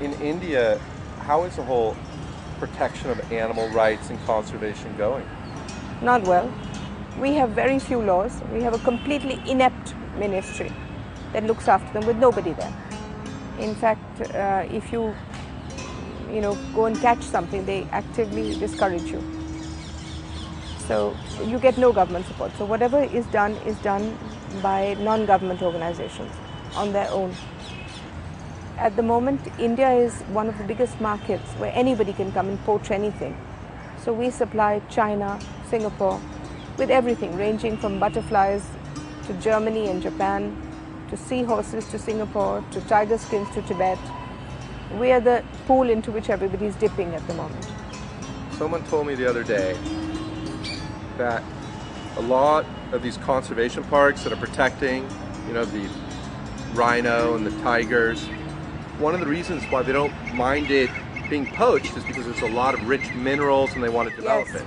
In India, how is the whole protection of animal rights and conservation going? Not well. We have very few laws. We have a completely inept ministry that looks after them with nobody there. In fact, if you go and catch something, they actively discourage you. So you get no government support. So whatever is done by non-government organizations on their own. At the moment, India is one of the biggest markets where anybody can come and poach anything. So we supply China, Singapore, with everything, ranging from butterflies to Germany and Japan, to seahorses to Singapore, to tiger skins to Tibet. We are the pool into which everybody is dipping at the moment. Someone told me the other day that a lot of these conservation parks that are protecting, the rhino and the tigers, one of the reasons why they don't mind it being poached is because there's a lot of rich minerals and they want to develop Yes. it.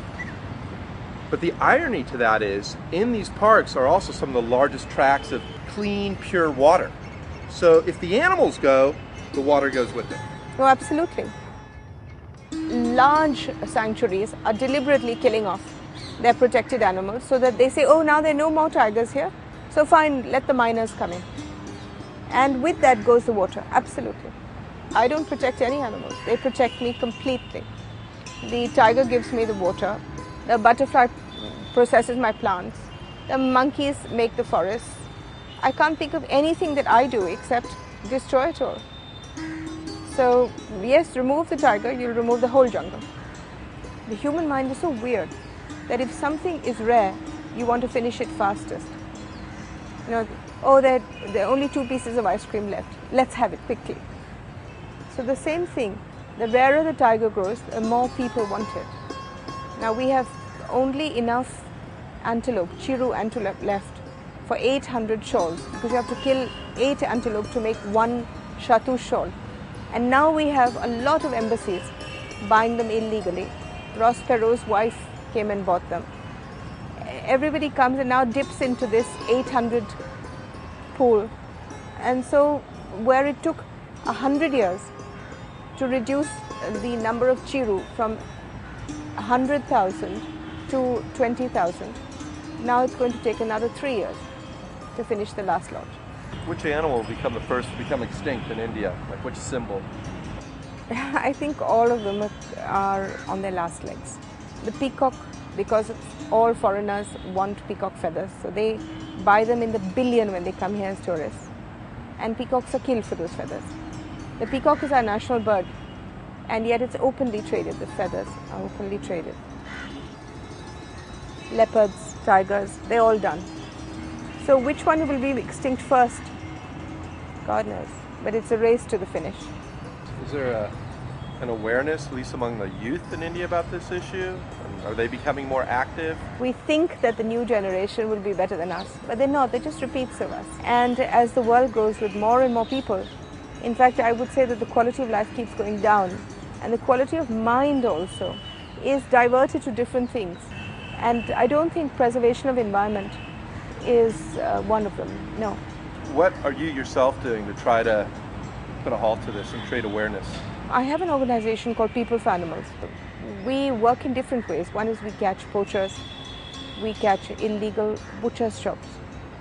But the irony to that is, in these parks are also some of the largest tracts of clean, pure water. So if the animals go, the water goes with them. No, absolutely. Large sanctuaries are deliberately killing off their protected animals so that they say, oh, now there are no more tigers here, so fine, let the miners come in. And with that goes the water, absolutely. I don't protect any animals, they protect me completely. The tiger gives me the water, the butterfly processes my plants, the monkeys make the forests. I can't think of anything that I do except destroy it all. So yes, remove the tiger, you'll remove the whole jungle. The human mind is so weird that if something is rare, you want to finish it fastest. Oh, there are only 2 pieces of ice cream left. Let's have it quickly. So the same thing, the rarer the tiger grows, the more people want it. Now we have only enough antelope, Chiru antelope left for 800 shawls, because you have to kill 8 antelope to make 1 Shatu shawl. And now we have a lot of embassies buying them illegally. Ross Perot's wife came and bought them. Everybody comes and now dips into this 800 pool. And so where it took 100 years to reduce the number of Chiru from 100,000 to 20,000, now it's going to take another 3 years to finish the last lot. Which animal will become the first to become extinct in India? Like which symbol? I think all of them are on their last legs. The peacock, because all foreigners want peacock feathers, so they buy them in the billion when they come here as tourists. And peacocks are killed for those feathers. The peacock is our national bird, and yet it's openly traded. The feathers are openly traded. Leopards, tigers, they're all done. So which one will be extinct first? God knows. But it's a race to the finish. Is there an awareness, at least among the youth in India, about this issue? Are they becoming more active? We think that the new generation will be better than us, but they're not. They're just repeats of us. And as the world grows with more and more people, in fact, I would say that the quality of life keeps going down, and the quality of mind also is diverted to different things. And I don't think preservation of environment is one of them, no. What are you yourself doing to try to put a halt to this and create awareness? I have an organization called People for Animals. We work in different ways. One is we catch poachers, we catch illegal butchers' shops,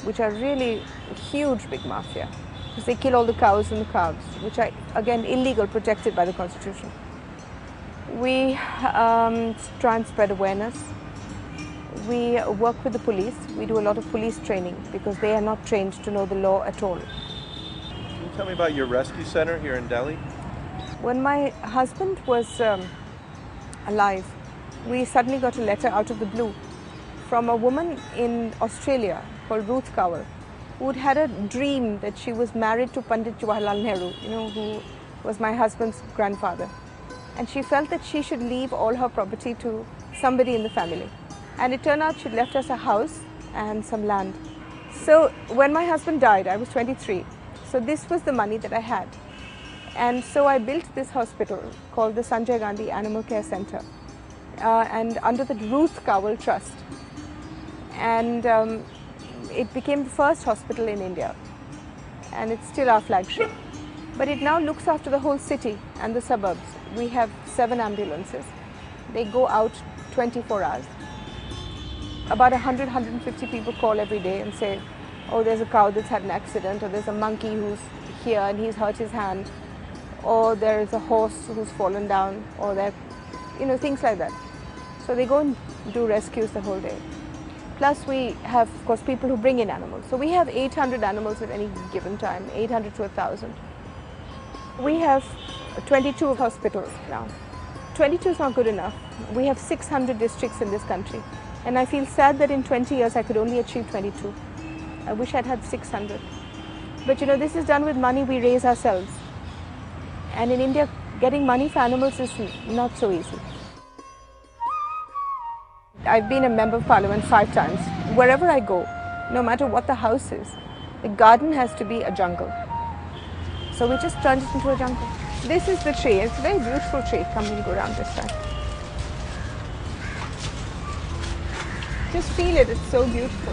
which are really huge big mafia, because they kill all the cows and the calves, which are again illegal, protected by the Constitution. We try and spread awareness. We work with the police. We do a lot of police training because they are not trained to know the law at all. Can you tell me about your rescue center here in Delhi? When my husband was alive, we suddenly got a letter out of the blue from a woman in Australia called Ruth Cowell, who had a dream that she was married to Pandit Jawaharlal Nehru, who was my husband's grandfather. And she felt that she should leave all her property to somebody in the family. And it turned out she'd left us a house and some land. So when my husband died, I was 23. So this was the money that I had. And so I built this hospital called the Sanjay Gandhi Animal Care Center, and under the Ruth Cowell Trust. And it became the first hospital in India, and it's still our flagship. But it now looks after the whole city and the suburbs. We have 7 ambulances. They go out 24 hours. About 100, 150 people call every day and say, oh, there's a cow that's had an accident, or there's a monkey who's here and he's hurt his hand, or there is a horse who's fallen down, or there, things like that. So they go and do rescues the whole day. Plus we have, of course, people who bring in animals. So we have 800 animals at any given time, 800 to 1,000. We have 22 hospitals now. 22 is not good enough. We have 600 districts in this country. And I feel sad that in 20 years I could only achieve 22. I wish I'd had 600. But this is done with money we raise ourselves. And in India, getting money for animals is not so easy. I've been a member of parliament 5 times. Wherever I go, no matter what the house is, the garden has to be a jungle. So we just turned it into a jungle. This is the tree. It's a very beautiful tree. Come, we'll go around this side. Just feel it. It's so beautiful.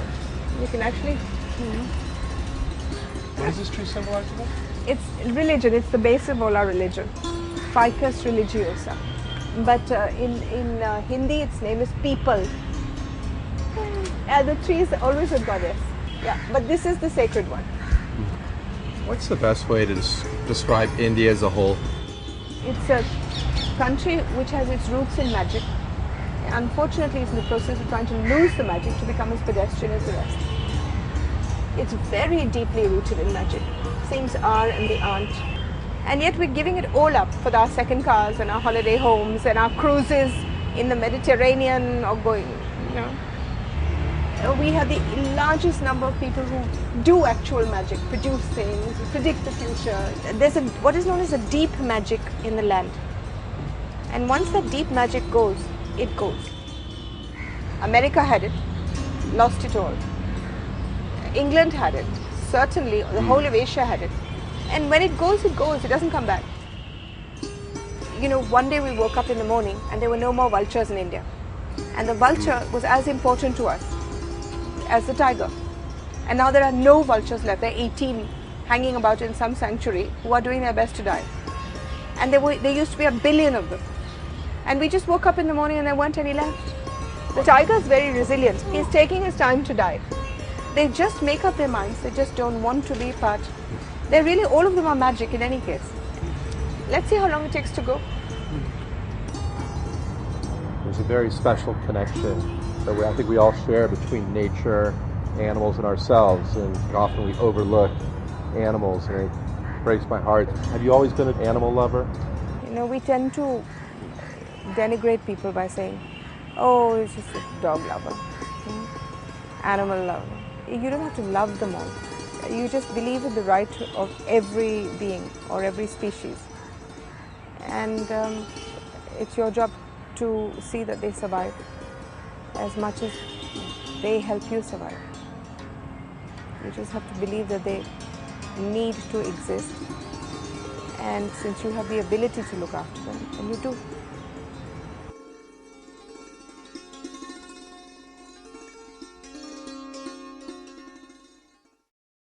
You can actually... What does this tree symbolize again? It's religion. It's the base of all our religion. Ficus religiosa. But in Hindi, its name is People. The tree is always a goddess. Yeah, but this is the sacred one. What's the best way to describe India as a whole? It's a country which has its roots in magic. Unfortunately, it's in the process of trying to lose the magic to become as pedestrian as the rest. It's very deeply rooted in magic. Things are and they aren't. And yet we're giving it all up for our second cars and our holiday homes and our cruises in the Mediterranean or going, We have the largest number of people who do actual magic, produce things, predict the future. There's what is known as a deep magic in the land. And once that deep magic goes, it goes. America had it, lost it all. England had it, certainly the whole of Asia had it. And when it goes, it doesn't come back. One day we woke up in the morning and there were no more vultures in India. And the vulture was as important to us as the tiger. And now there are no vultures left. There are 18 hanging about in some sanctuary who are doing their best to die. And there used to be 1 billion of them. And we just woke up in the morning and there weren't any left. The tiger is very resilient. He's taking his time to die. They just make up their minds. They just don't want to be part. All of them are magic in any case. Let's see how long it takes to go. There's a very special connection that I think we all share between nature, animals, and ourselves. And often we overlook animals, and it breaks my heart. Have you always been an animal lover? We tend to denigrate people by saying, oh, it's just a dog lover, animal lover. You don't have to love them all. You just believe in the right of every being or every species. And it's your job to see that they survive as much as they help you survive. You just have to believe that they need to exist. And since you have the ability to look after them, then you do.